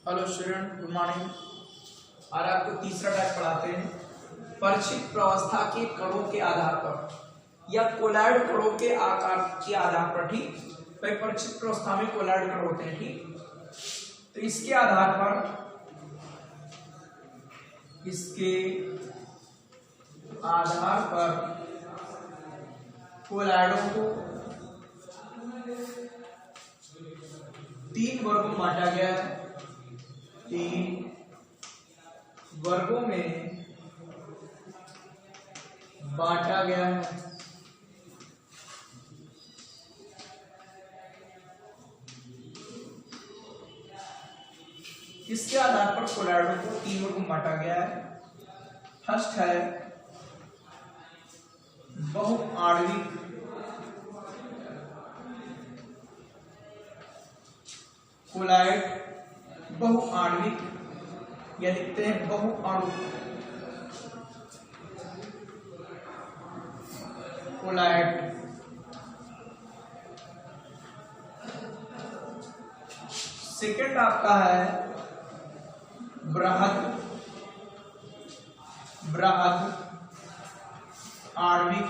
Hello student, good morning. और आपको तीसरा टाइप पढ़ाते हैं। परिचित प्रावस्था के कणों के आधार पर या कोलॉइड कणों के आकार के आधार पर, ठीक भाई, परिचित प्रावस्था में कोलॉइड कण होते हैं, ठीक। तो इसके आधार पर कोलॉइडों को 3 वर्गों में बांटा गया है। 3 वर्गों में बांटा गया है। इसके आधार पर कोलॉइडों को 3 वर्गों में बांटा गया है। फर्स्ट है बहुआण्विक कोलॉइड, बहुआण्विक या लिखते हैं बहुअणु कोलॉइड। सेकंड आपका है बृहद आणविक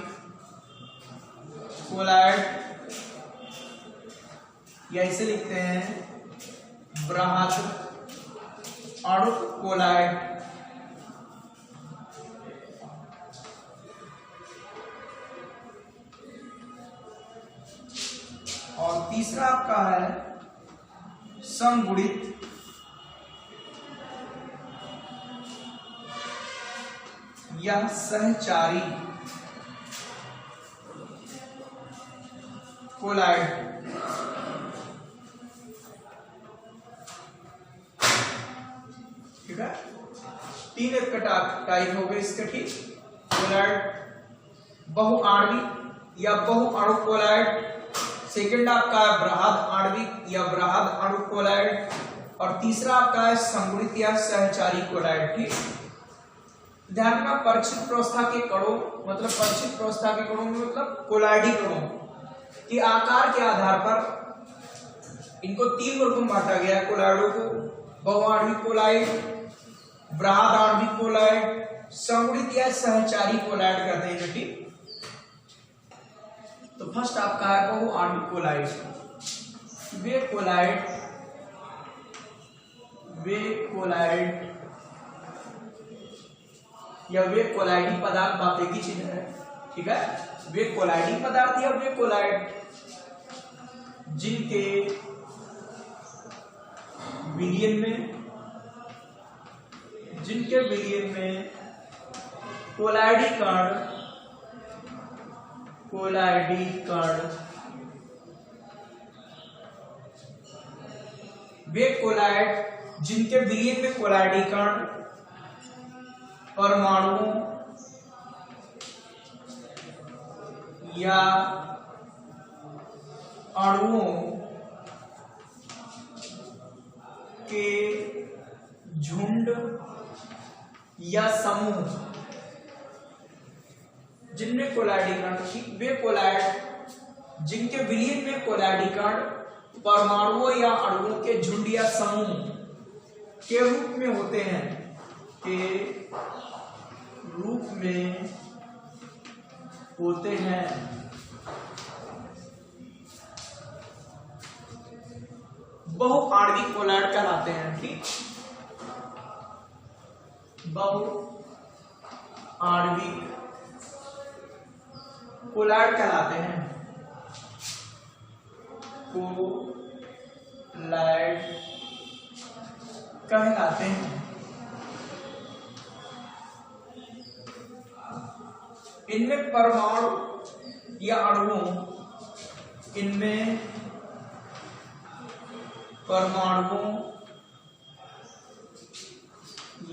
कोलॉइड, या इसे लिखते हैं बृहद आणुक कोलॉइड। और तीसरा आपका है संगुणित या सहचारी कोलॉइड। ठीक है, 3 टाइप हो गए इसके, ठीक। कोलॉइड बहुआण्विक या बहुअणु कोलॉइड। सेकंड आपका है बृहद आणविक या बृहद अणु कोलॉइड। और तीसरा आपका है संगुणित या सहचारी कोलॉइड, ठीक। ध्यान रखना, परिचित प्रावस्था के कणों मतलब परिचित प्रावस्था के कणों में मतलब कोलॉइडी कणों के आकार के आधार पर इनको 3 वर्गों में बांटा गया है। कोलॉइडों को बहुआण्विक कोलॉइड, बृहद आणविक कोलॉइड, संगुणित या सहचारी कोलॉइड कहते हैं, ठीक। तो फर्स्ट आपका है बहुआण्विक कोलॉइड। वे कोलॉइड या वे कोलॉइडी पदार्थ बात एक ही चीज है, ठीक है। वे कोलॉइडी पदार्थ या वे कोलॉइड जिनके विलयन में कोलॉइडी कण वे कोलॉइड जिनके विलयन में कोलॉइडी कण परमाणुओं या अणुओं के झुंड या समूह जिनमें कोलॉइडी कण, वे कोलॉइड जिनके विलयन में कोलॉइडी कण परमाणुओं या अणुओं के झुंड या समूह के रूप में होते हैं, बहुआण्विक कोलॉइड कहलाते हैं, ठीक। बहुआण्विक कोलॉइड कहलाते हैं। इनमें परमाणु या अणुओं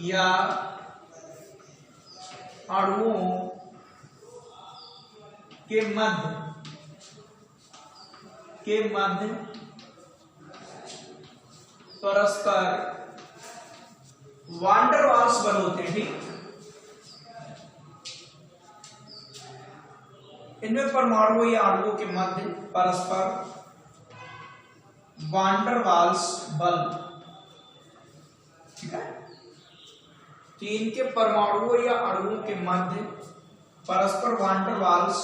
या अणुओं के मध्य परस्पर वान डेर वाल्स बल होते हैं, ठीक। इनमें परमाणुओं या अणुओं के मध्य परस्पर वान डेर वाल्स बल ठीक है। तो इनके परमाणुओं या अणुओं के मध्य परस्पर वान डेर वाल्स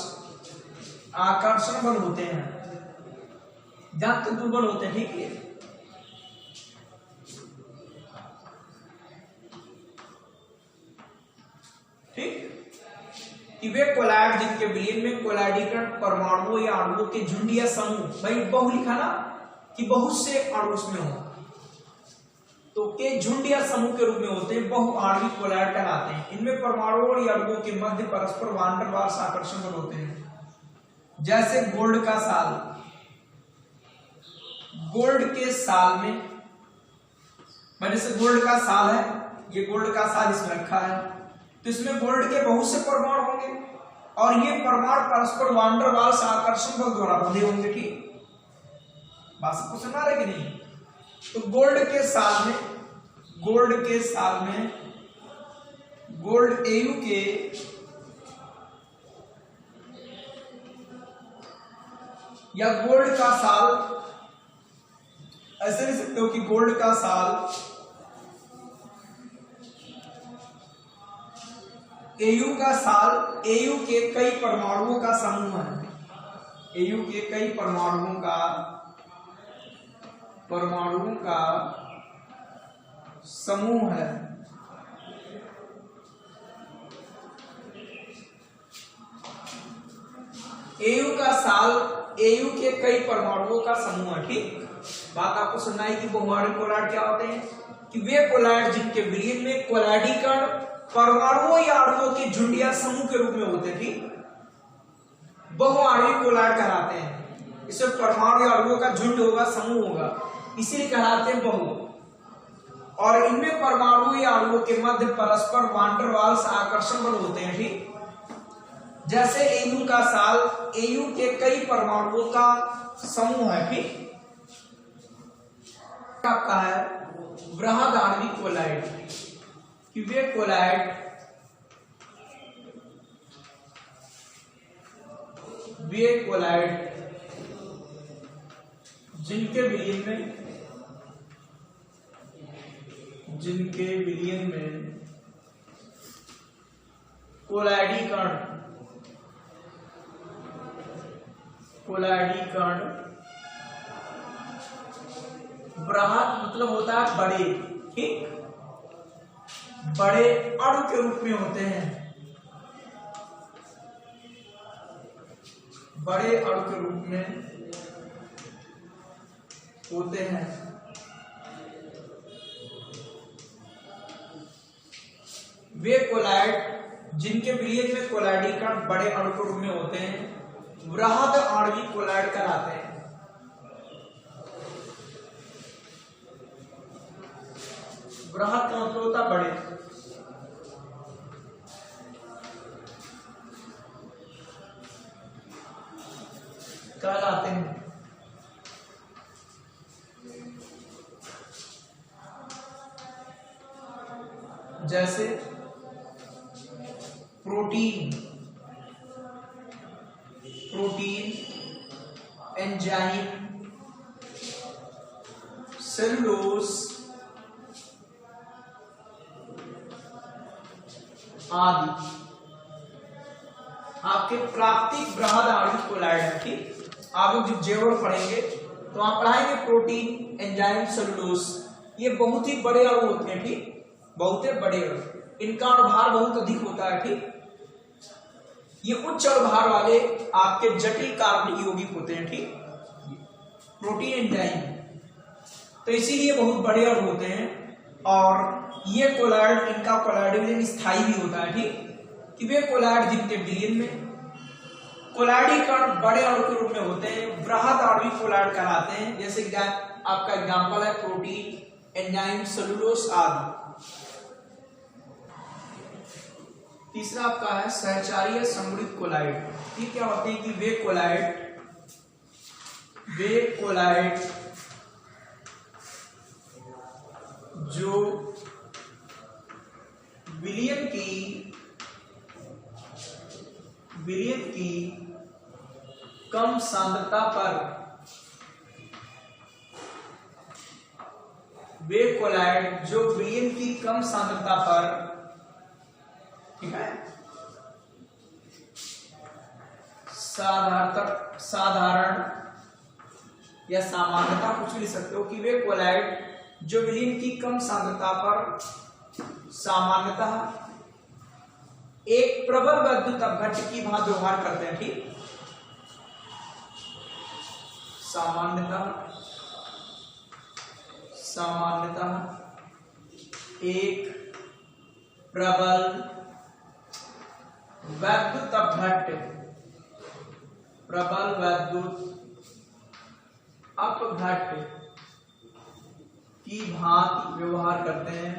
आकर्षण बल होते हैं, जहां तक दुर्बल होते हैं, ठीक है। ठीक, कि वे कोलैड जिनके विलयन में कोलैडीकरण परमाणुओं या अणुओं के झुंड या समूह, भाई बहु लिखा ना कि बहुत से अणु उसमें हो, तो के झुंड या समूह के रूप में होते हैं, बहुआण्विक कोलैड कहलाते हैं। इनमें परमाणुओं या अणुओं के मध्य परस्पर वान डेर वाल्स आकर्षण बल होते हैं। जैसे गोल्ड का साल, गोल्ड के साल में, जैसे गोल्ड का साल है, ये गोल्ड का साल इसमें रखा है, तो इसमें गोल्ड के बहुत से परमाणु होंगे और ये परमाणु परस्पर वान डेर वाल्स आकर्षण बल द्वारा बंधे होंगे। ठीक, बात सबको सुना रहे कि नहीं। तो गोल्ड के साल में, गोल्ड के साल में गोल्ड एयू के या गोल्ड का साल, ऐसे लिख सकते हो कि गोल्ड का साल एयू का साल एयू के कई परमाणुओं का समूह है, एयू के कई परमाणुओं का समूह है। एयू का साल एयू के कई परमाणुओं का समूह है। ठीक, बात आपको सुनना है कि बहुआण्विक कोलैड क्या होते हैं, कि वे कोलैड जिनके विलयन में कोलैडीकरण परमाणुओं या अणुओं के झुंड या समूह के रूप में होते हैं। ठीक, बहुआण्विक कोलैड कहलाते हैं। इसमें परमाणु या अणुओं का झुंड होगा, समूह होगा, इसीलिए कहलाते हैं बहु। और इनमें परमाणु या अणुओं के मध्य परस्पर वान डेर वाल्स आकर्षण बल होते हैं। ठीक, जैसे एयू का साल एयू के कई परमाणुओं का समूह है। ठीक, आपका है बृहद आणविक कोलैड, कि वे कोलैड जिनके विलयन में कोलैडीकरण बृहद मतलब होता है बड़े, ठीक, बड़े अणु के रूप में होते हैं, बड़े अणु के रूप में होते हैं। वे कोलैड जिनके विलयन में कोलैडीकरण बड़े अणु के रूप में होते हैं, बृहद आणविक कोलैड कहलाते हैं। बृहद का मतलब होता बड़े, कहलाते हैं। जैसे प्रोटीन, एंजाइम, सेलुलोज आदि आपके प्राकृतिक बृहद आणविक कोलैड है। ठीक, आप लोग जब जेवर पढ़ेंगे तो आप पढ़ाएंगे प्रोटीन, एंजाइम, सेलुलोज, ये बहुत ही बड़े अणु होते हैं। ठीक, बहुत बड़े अणु, इनका अणुभार बहुत अधिक होता है। ठीक, ये उच्च अणुभार वाले आपके जटिल कार्बनिक यौगिक होते हैं। ठीक, प्रोटीन, एंजाइम, तो इसीलिए बहुत बड़े अणु होते हैं। और ये कोलैड, इनका कोलैड विलयन स्थायी भी होता है। ठीक, कि वे कोलैड जिनके विलयन में कोलैडीकरण बड़े अणु के रूप में होते हैं, बृहद आणविक कोलैड कहलाते हैं। जैसे आपका एग्जाम्पल है प्रोटीन, एंजाइम, सेलुलोज आदि। तीसरा आपका है सहचारी संगुणित कोलैड। ये क्या होते हैं कि वे कोलैड जो विलयन की कम सांद्रता पर वे कोलाइड जो विलयन की कम सांद्रता पर, ठीक है, साधारण या सामान्यता कुछ भी लिख सकते हो कि वे कोलाइड जो विलयन की कम सांद्रता पर सामान्यतः एक प्रबल वैद्युत अपघट्ट की भांति व्यवहार करते हैं। ठीक, सामान्यतः एक प्रबल वैद्युत अपघट्ट की भांति व्यवहार करते हैं।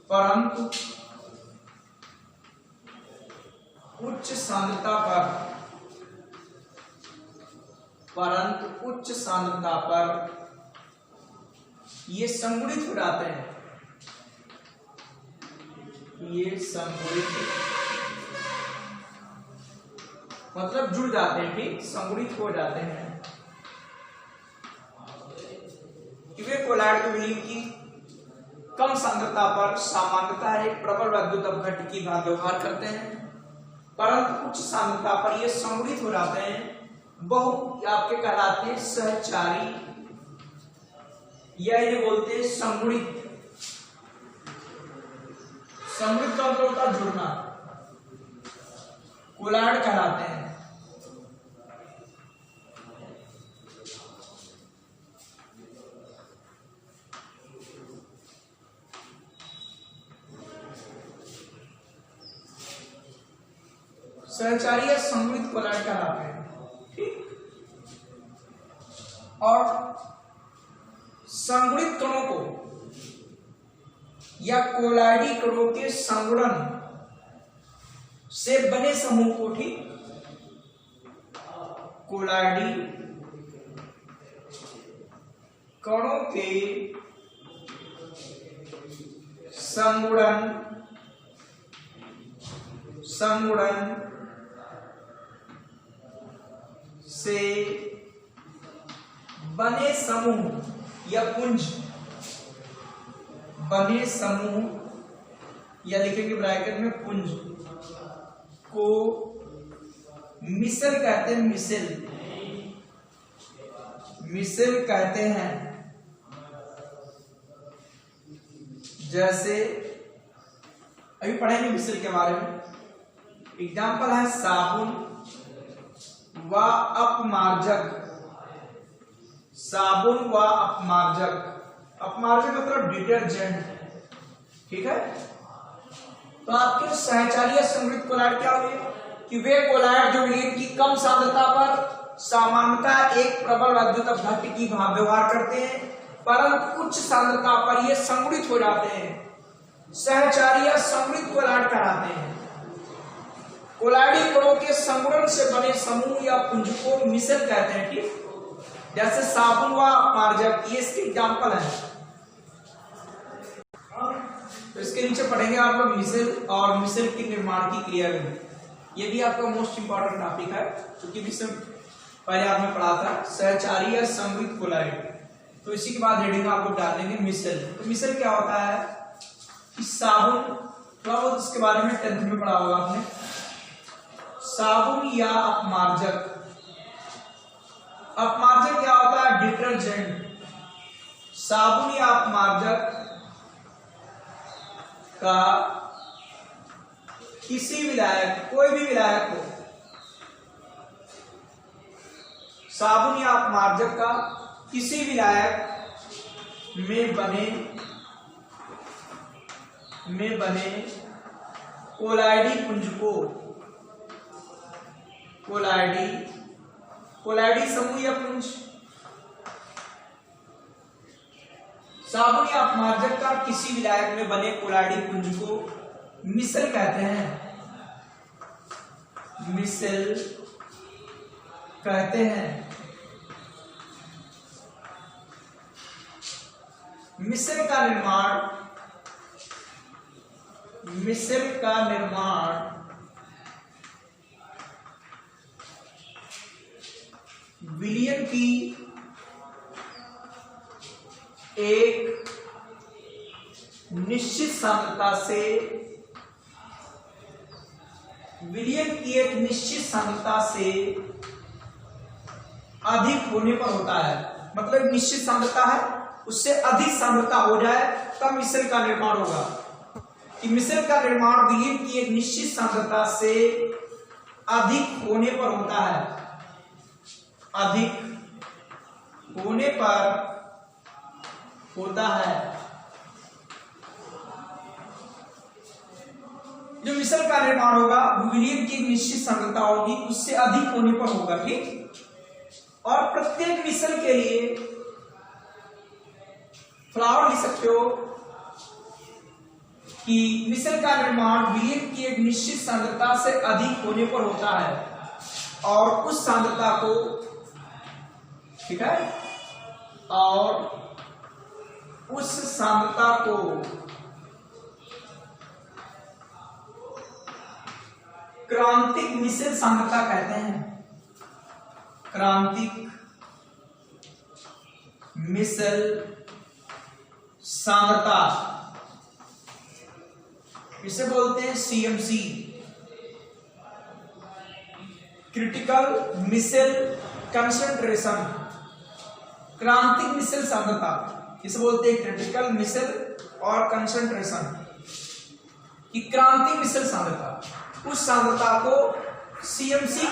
परंतु उच्च सांद्रता पर ये संगुणित हो जाते हैं, मतलब जुड़ जाते हैं। ठीक, संगुणित हो जाते हैं कि वे कोलाइड के विलयन की कम सांद्रता पर सामान्यतः एक प्रबल वैद्युत अपघट्ट की भांति व्यवहार करते हैं, परंतु उच्च सांद्रता पर ये संगुणित हो जाते हैं, आपके कहलाते हैं सहचारी, या इन्हें बोलते हैं संगुणित। संगुणित का मतलब होता है जुड़ना, कोलाइड कहलाते हैं। सहचारी या संगुणित कोलाइड कहलाते हैं। ठीक, और संगुणित कणों को या कोलाइडी कणों के संगुणन से बने समूह को, ठीक, कोलाइडी कणों के संगुणन से बने समूह या पुंज, बने समूह या लिखेंगे ब्रैकेट में पुंज को मिसल कहते हैं। मिसल कहते हैं। जैसे अभी पढ़ेंगे मिसल के बारे में। एग्जाम्पल है साबुन व अपमार्जक। साबुन व अपमार्जक, अपमार्जक मतलब डिटर्जेंट। ठीक है, तो आपके सहचारी या संगुणित कोलाइड क्या हुए कि वे कोलाइड जो विलयन की कम सांद्रता पर सामान्यतः एक प्रबल वैद्युत अपघट्ट की भांति व्यवहार करते हैं, परंतु उच्च सांद्रता पर ये संगुणित हो जाते हैं। सहचारी या संगुणित कोलाइड कहलाते हैं। कोलाइडी कणों के संगुणन से बने समूह या पुंज को मिसल कहते हैं। ठीक, जैसे साबुन व अपमार्जक, ये इसके एग्जाम्पल है। तो इसके नीचे पढ़ेंगे आप लोग मिसल और मिसल के निर्माण की क्रिया विधि। ये भी आपका मोस्ट इंपॉर्टेंट टॉपिक है, क्योंकि मिसल पहले आपने पढ़ा था सहचारी या संगुणित कोलाइड। तो इसी के बाद हेडिंग आप लोग डालेंगे मिसल। तो मिसल क्या होता है कि साबुन, थोड़ा बहुत इसके बारे में 10th में पढ़ा होगा आपने। साबुन या अपमार्जक, अपमार्जक क्या होता है? डिटर्जेंट। साबुन या अपमार्जक का किसी विलायक, कोई भी विलायक हो, साबुन या अपमार्जक का किसी विलायक में बने कोलाइडी पुंज को, कोलाइडी समूह या पुंज, साबुन या अपमार्जक का किसी विलायक में बने कोलाइडी पुंज को मिसल कहते हैं। मिसल कहते हैं। मिश्र का निर्माण विलयन की एक निश्चित सांद्रता से अधिक होने पर होता है। मतलब निश्चित सांद्रता है, उससे अधिक सांद्रता हो जाए तब मिश्र का निर्माण होगा। कि मिश्र का निर्माण विलयन की एक निश्चित सांद्रता से अधिक होने पर होता है। अधिक होने पर होता है। जो मिश्र का निर्माण होगा वो विलयन की एक निश्चित सांद्रता होगी, उससे अधिक होने पर होगा। ठीक। और प्रत्येक मिश्र के लिए फ्लावर लिख सकते हो कि मिश्र का निर्माण विलयन की एक निश्चित सांद्रता से अधिक होने पर होता है और उस सांद्रता को, ठीक है, और उस सांद्रता को क्रांतिक मिश्र सांद्रता कहते हैं। क्रांतिक मिश्र सांद्रता इसे बोलते हैं CMC, क्रिटिकल मिश्र कंसंट्रेशन। क्रांतिक मिश्र सांद्रता इसे बोलते हैं क्रिटिकल मिश्र और कंसंट्रेशन। कि क्रांतिक मिश्र सांद्रता, उस सांद्रता को CMC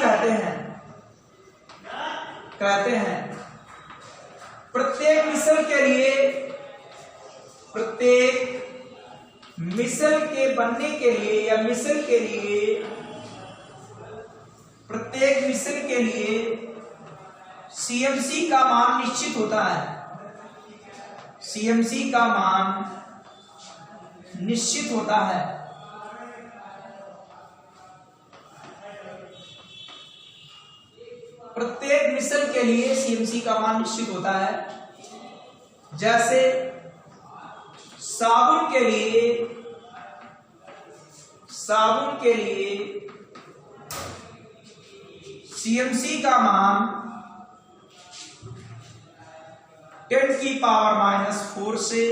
कहते हैं। प्रत्येक मिश्र के लिए, प्रत्येक मिश्र के बनने के लिए या मिश्र के लिए, प्रत्येक मिश्र के लिए CMC का मान निश्चित होता है। CMC का मान निश्चित होता है। प्रत्येक मिश्र के लिए CMC का मान निश्चित होता है। जैसे साबुन के लिए CMC का मान 10⁻⁻⁴ से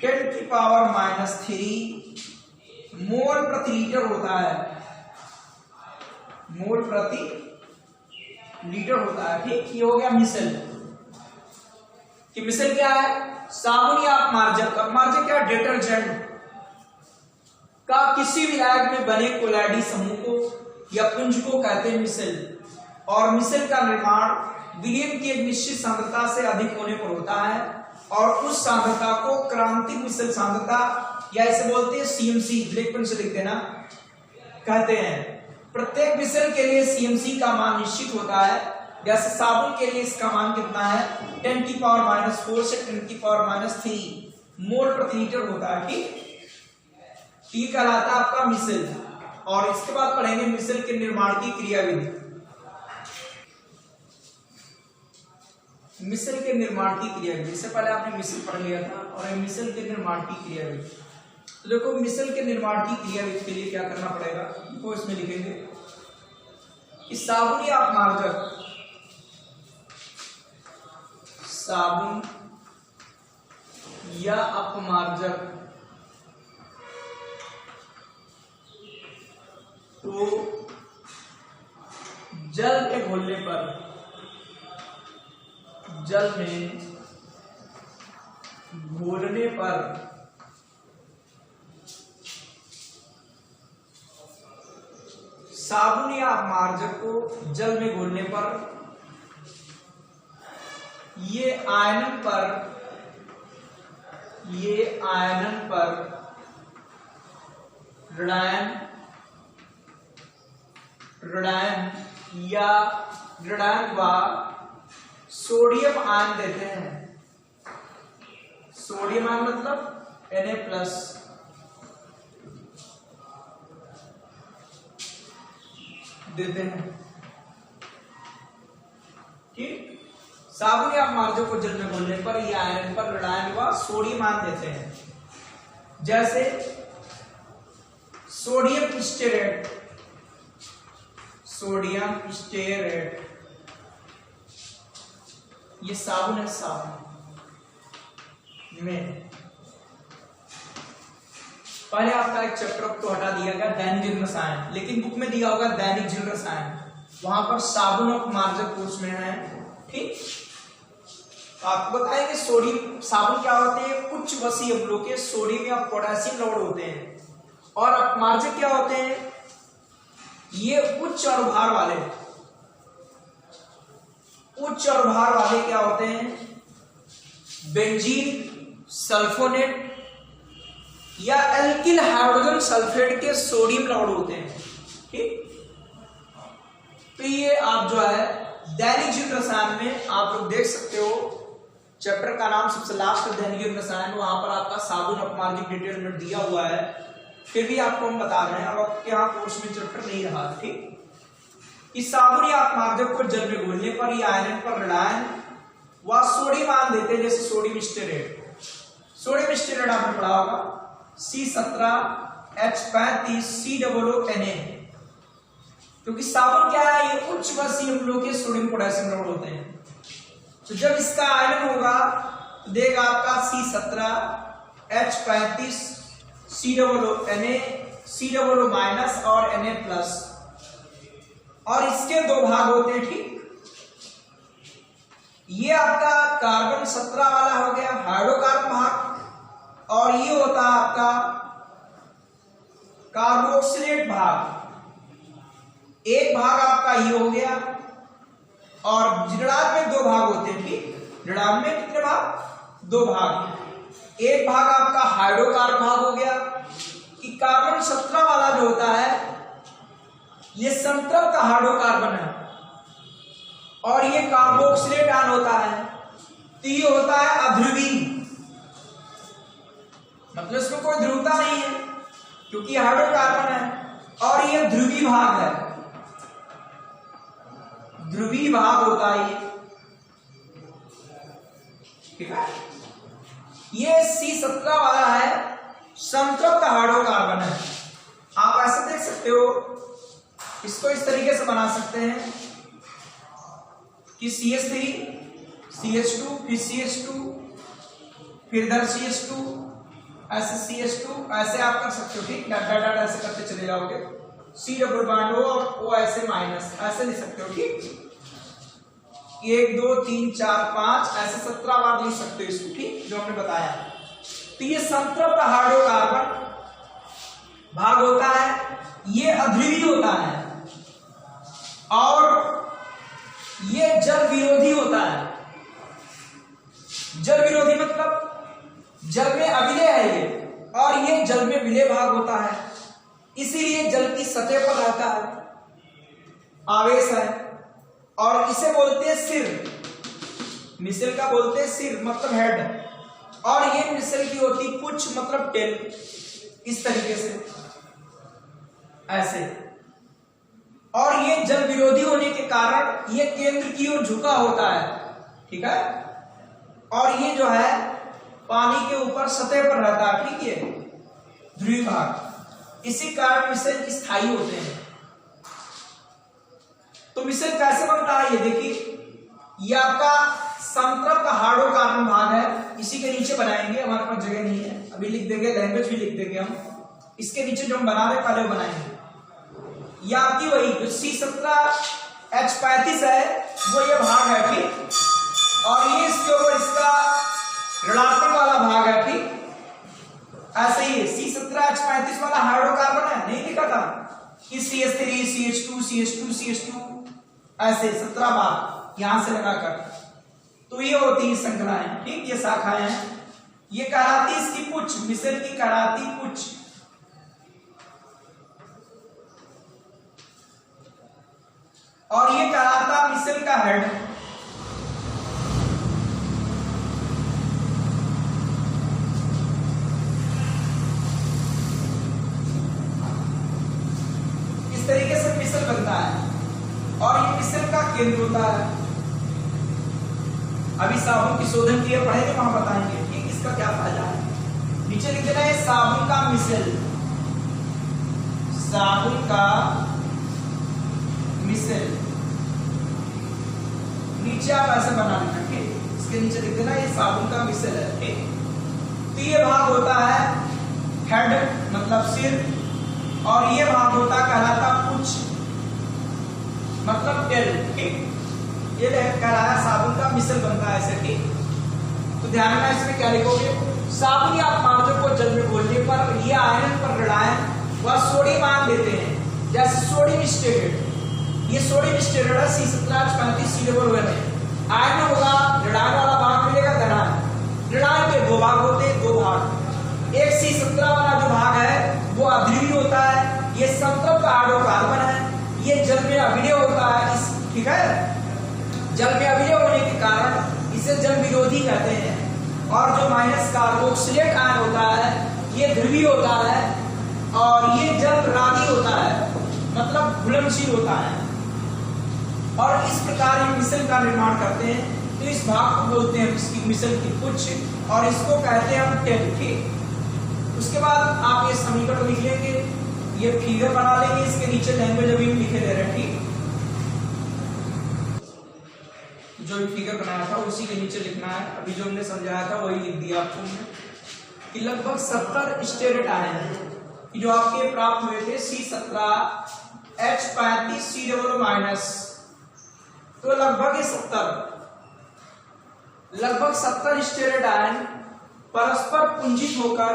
10⁻⁻³ मोल प्रति लीटर होता है। मोल प्रति लीटर होता है। ठीक। ये हो गया मिश्र। कि मिश्र क्या है? साबुन या अपमार्जक। अपमार्जक क्या? डिटर्जेंट का किसी भी राग में बने कोलॉइडी समूह को या पुंज को कहते हैं मिश्र। और मिश्र का निर्माण विलयन की एक निश्चित सांद्रता से अधिक होने पर होता है और उस सांद्रता को क्रांतिक मिश्र सांद्रता या इसे बोलते हैं CMC, ब्लैक पेन से लिख देना, कहते हैं। प्रत्येक मिश्र के लिए CMC का मान निश्चित होता है। जैसे साबुन के लिए इसका मान कितना है? 10⁻⁻⁴ से 10⁻³ मोल प्रति लीटर होता है। ठीक। ये कहलाता है आपका मिश्र। और इसके बाद पढ़ेंगे मिश्र के निर्माण की क्रियाविधि। मिश्र के निर्माण की क्रियाविधि, इससे पहले आपने मिश्र पढ़ लिया था और मिश्र के निर्माण की क्रियाविधि। तो देखो मिश्र के निर्माण की क्रियाविधि के लिए क्या करना पड़ेगा वो इसमें लिखेंगे कि साबुन या अपमार्जक, साबुन या अपमार्जक तो जल में घोलने पर, जल में घोलने पर साबुन या अपमार्जक को जल में घोलने पर ये आयनन पर ऋणायन या ऋणायन व सोडियम आयन देते हैं। सोडियम आयन मतलब Na+ देते हैं। ठीक। साबुन या मार्जक को जल में घोलने पर ये आयरन पर ऋणायन व सोडियम आयन देते हैं। जैसे सोडियम स्टेरेट, सोडियम स्टेरेट ये साबुन है, साबुन में पहले आपका एक चैप्टर तो हटा दिया गया दैनिक जीवन रसायन, लेकिन बुक में दिया होगा दैनिक जीवन रसायन, वहां पर साबुन और मार्जक कोर्स में है। ठीक, आपको बताएंगे सोडियम साबुन क्या होते हैं, उच्च वसीय अम्लों के सोडियम या पोटेशियम लवण होते हैं, और मार्जक क्या होते हैं, ये उच्च और भार वाले, उच्च और भार वाले क्या होते हैं, बेंजीन सल्फोनेट या एल्किल हाइड्रोजन सल्फेट के सोडियम लवण होते हैं। ठीक, तो ये आप जो है दैनिक जीवन रसायन में आप लोग देख सकते हो, चैप्टर का नाम सबसे लास्ट दैनिक जीवन रसायन, वहां पर आपका साबुन अपमार्जक डिटेल में दिया हुआ है, फिर भी आपको हम बता रहे हैं, अब आपके यहाँ कोर्स में चैप्टर नहीं रहा। ठीक, इस साबुन या अपमार्जक को जल में घोलने पर ये आयरन पर ऋणायन व सोडियम आयन देते हैं, जैसे सोडियम स्टेरेट। सोडियम स्टेरेट आपने पढ़ा होगा C17H35 COO Na, क्योंकि साबुन क्या है, ये उच्च वसीय अम्लों के सोडियम पोटेशियम लवण होते हैं। तो जब इसका आयरन होगा तो देगा आपका C17H35 COO Na, COO minus और Na प्लस, और इसके दो भाग होते हैं। ठीक, ये आपका कार्बन 17 वाला हो गया हाइड्रोकार्बन भाग, और ये होता है आपका कार्बोक्सिलेट भाग। एक भाग आपका ये हो गया, और ऋणायन में दो भाग होते हैं। ठीक, ऋणायन में कितने भाग, दो भाग। एक भाग आपका हाइड्रोकार्बन भाग हो गया कि कार्बन 17 वाला जो होता है ये संतृप्त का हाइड्रोकार्बन है, और ये कार्बोक्सिलेट आयन होता है, तो ये होता है अध्रुवीय, मतलब इसमें कोई ध्रुवता नहीं है क्योंकि हाइड्रोकार्बन है, और ये ध्रुवीय भाग है, ध्रुवीय भाग होता है ये। ठीक है, ये C17 वाला है, संतृप्त हाइड्रोकार्बन है। आप ऐसे देख सकते हो, इसको इस तरीके से बना सकते हैं कि CH3 CH2 फिर CH2 फिर इधर CH2 ऐसे CH2 ऐसे आप कर सकते हो। ठीक, डॉट डॉट ऐसे करते चले जाओगे, C डबल बॉन्ड O और O ऐसे माइनस ऐसे लिख सकते हो। ठीक, 1 2 3 4 5 ऐसे 17 बार लिख सकते हो इसको। ठीक, जो हमने बताया, तो ये संतृप्त हाइड्रोकार्बन भाग होता है, ये अध्रुवीय होता है, और ये जल विरोधी होता है। जल विरोधी मतलब जल में अविलेय है ये, और ये जल में विलेय भाग होता है, इसीलिए जल की सतह पर रहता है, आवेश है, और इसे बोलते हैं सिर। मिसल का बोलते हैं सिर मतलब हेड, और ये मिसल की होती पुच्छ मतलब टेल, इस तरीके से ऐसे, और ये जल विरोधी होने के कारण ये केंद्र की ओर झुका होता है। ठीक है, और ये जो है पानी के ऊपर सतह पर रहता है। ठीक है, ध्रुवीय भाग, इसी कारण मिसल स्थायी होते हैं। तो मिसल कैसे बनता है ये देखिए, ये आपका संतृप्त हाइड्रोकार्बन भाग है, इसी के नीचे बनाएंगे, हमारे पास जगह नहीं है, अभी लिख देंगे, लैंग्वेज भी लिख देंगे हम, इसके नीचे जो हम बना रहे पहले बनाएंगे। ये आपकी वही जो C17H35 है वो ये भाग है। ठीक, और ये इसके ऊपर इसका ऋणात्मक वाला भाग है। ठीक, ऐसे ही C17H35 वाला हाइड्रोकार्बन है, नहीं लिखा था कि CH3 CH2 CH2 CH2 ऐसे 17 बार यहां से लगाकर, तो ये होती है श्रृंखलाएं। ठीक, ये शाखाएं हैं, ये कहलाती इसकी पुच्छ, मिसल की कहलाती पुच्छ, और ये कहलाता मिसल का हेड। इस तरीके से मिसल बनता है, और ये मिसल का केंद्र होता है। अभी साबुन की शोधन क्रिया पढ़ेंगे, वहां बताएंगे ठीक इसका क्या फायदा है। नीचे लिख देना है साबुन का मिसल, साबुन का मिसल, नीचे आप ऐसे बना लेना ठीक, इसके नीचे लिख देना ये साबुन का मिसल है ठीक। तो ये भाग होता है हेड मतलब सिर, और ये भाग होता कहलाता पुछ मतलब टेल ठीक। ये कहलाया साबुन का मिसल बनता है ऐसे ठीक। तो ध्यान रखना इसमें क्या लिखोगे, साबुन या पाउडर को जल में घोलने पर ये आयरन पर लड़ाएं वह सोडियम आयन देते हैं, जैसे सोडियम स्टेरेट, ये सोडियम स्टेरेट है C17H35 C है। आयन में होगा लड़ाई वाला भाग मिलेगा धनायन, लड़ाई के दो भाग होते हैं, दो भाग, एक C17 वाला जो भाग है वो अध्रुवीय होता है, ये संतृप्त हाइड्रोकार्बन है, ये जल में अभिनय होता है ठीक है। जल में अभिनय होने के कारण इसे जल विरोधी कहते हैं। और जो माइनस कार्बोक्सिलेट आयन होता है ये ध्रुवीय होता है, और ये जल रागी होता है मतलब घुलनशील होता है। और इस प्रकार ये मिसल का निर्माण करते हैं। तो इस भाग को बोलते हैं इसकी मिसल की पुच्छ, और इसको कहते हैं हम टेल ठीक। उसके बाद आप ये समीकरण लिख लेंगे, ये फिगर बना लेंगे, इसके नीचे लैंग्वेज अभी लिखे दे रहे हैं ठीक। जो फिगर बनाया था उसी के नीचे लिखना है, अभी जो हमने समझाया था वही लिख दिया आपको कि लगभग 70 स्टेरेट आयन हैं जो आपके प्राप्त हुए थे C17H35 C माइनस। तो लगभग 70 स्टेरेट आयन परस्पर पुंजित होकर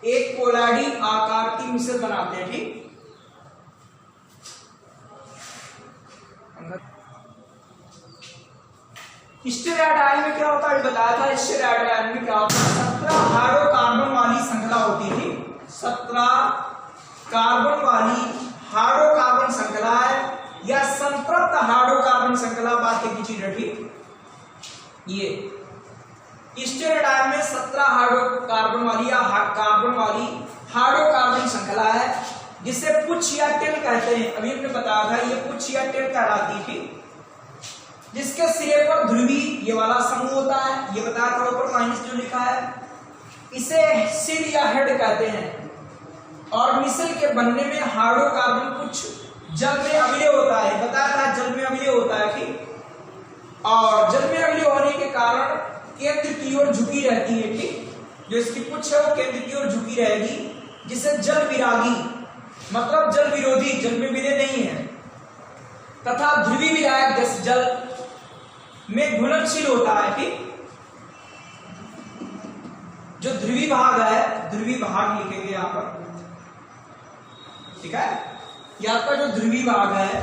एक कोलाडी आकार की मिसल बनाते हैं ठीक। स्टेरॉयड आयन में क्या होता है बताया था, स्टेरॉयड आयन में क्या होता है 17 हाइड्रोकार्बन वाली श्रृंखला होती है, 17 कार्बन वाली हाइड्रोकार्बन श्रृंखला है या संतृप्त हाइड्रोकार्बन श्रृंखला, बात की चीज है ठीक। ये स्टेरॉयड आयन में 17 हाइड्रोकार्बन वाली या कार्बन वाली हाइड्रोकार्बन श्रृंखला है जिसे पुच्छ या टेल कहते हैं। अभी हमने बताया था ये पुच्छ या टेल कहलाती थी, जिसके सिरे पर ध्रुवी ये वाला समूह होता है, ये बताया था ऊपर माइनस जो लिखा है, इसे सिर या हेड कहते हैं। और मिसल के बनने में हाइड्रोकार्बन कुछ जल में अभिनय होता है, बताया था जल में अभिनय होता है ठीक। और जल में अभिनय होने के कारण केंद्र की ओर झुकी रहती है ठीक, जो इसकी पुच्छ है वो केंद्र की ओर झुकी रहेगी, जिसे जल विरागी मतलब जल विरोधी, जल में विलय नहीं है, तथा ध्रुवी विधायक जैसे जल में घुलनशील होता है ठीक। जो ध्रुवी भाग है, ध्रुवी भाग लिखेंगे यहां पर ठीक है। यह आपका जो ध्रुवी भाग है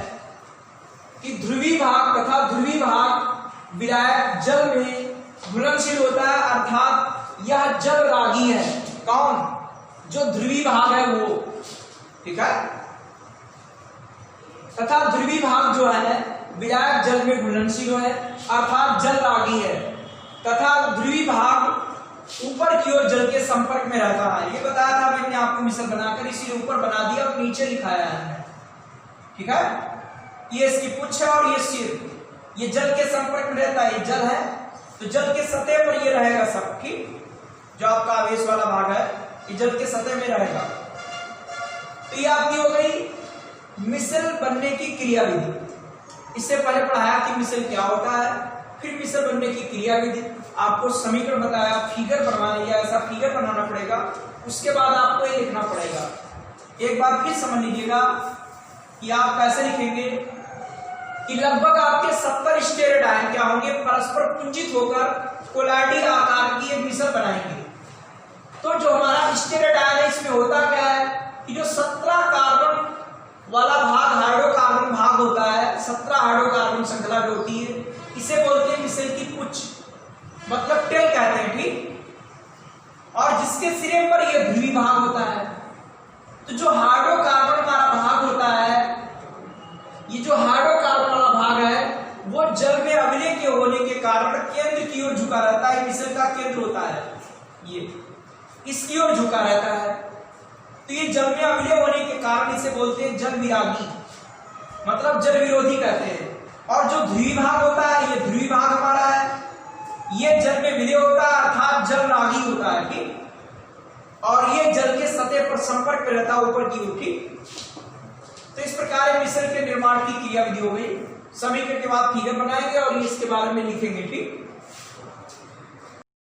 कि ध्रुवी भाग तथा ध्रुवी भाग विधायक जल में घुलनशील होता है, अर्थात यह जल रागी है। कौन? जो ध्रुवी भाग है वो ठीक है। तथा ध्रुवी भाग जो है विधायक जल में घुलनशील है अर्थात जल रागी है, तथा ध्रुवी भाग ऊपर की ओर जल के संपर्क में रहता है। ये बताया था मैंने आपको मिसल बनाकर, इसीलिए ऊपर बना दिया और नीचे लिखाया है ठीक है। ये इसकी पुच्छ है और ये सिर, ये जल के संपर्क में रहता है, ये जल है तो जल के सतह पर ये रहेगा सब ठीक। जो आपका आवेश वाला भाग है ये जल के सतह में रहेगा। तो ये आपकी हो गई मिसल बनने की क्रिया विधि। इससे पहले पढ़ाया कि मिसल क्या होता है, फिर मिसल बनने की क्रिया विधि, आपको समीकरण बताया, फिगर बनवाने या ऐसा फिगर बनाना पड़ेगा, उसके बाद आपको ये लिखना पड़ेगा। एक बार फिर समझ लीजिएगा कि आप कैसे लिखेंगे कि लगभग आपके 70 स्टेरॉयड आयन क्या होंगे, परस्पर पुंजित होकर कोलाडी आकार की एक मिसल बनाएंगे। तो जो हमारा स्टेरॉयड आयन है इसमें होता क्या है कि जो 17 कार्बन वाला भाग हाइड्रोकार्बन भाग होता है, 17 हाइड्रोकार्बन श्रृंखला जो होती है, इसे बोलते हैं मिसल की पुच्छ मतलब टेल कहते हैं ठीक। और जिसके सिरे पर यह ध्रुवी भाग होता है, तो जो हाइड्रोकार्बन वाला भाग होता है, ये जो हाइड्रोकार्बन वाला भाग है वो जल में अभिनय के होने के कारण केंद्र की ओर झुका रहता है। मिसल का केंद्र होता है ये, इसकी ओर झुका रहता है। तो ये जल में अभिनय होने के कारण इसे बोलते हैं जल विरागी मतलब जल विरोधी कहते हैं। और जो ध्रुवी भाग होता है ये ध्रुवी भाग हमारा है, ये जल में विलय होता है अर्थात जल रागी होता है, ठीक। और ये जल के सतह पर संपर्क में रहता है ऊपर की ओर, ठीक। तो इस प्रकार मिश्रण के निर्माण की क्रिया विधि हो गई। समीकरण के बाद फिगर बनाएंगे और इसके बारे में लिखेंगे, ठीक।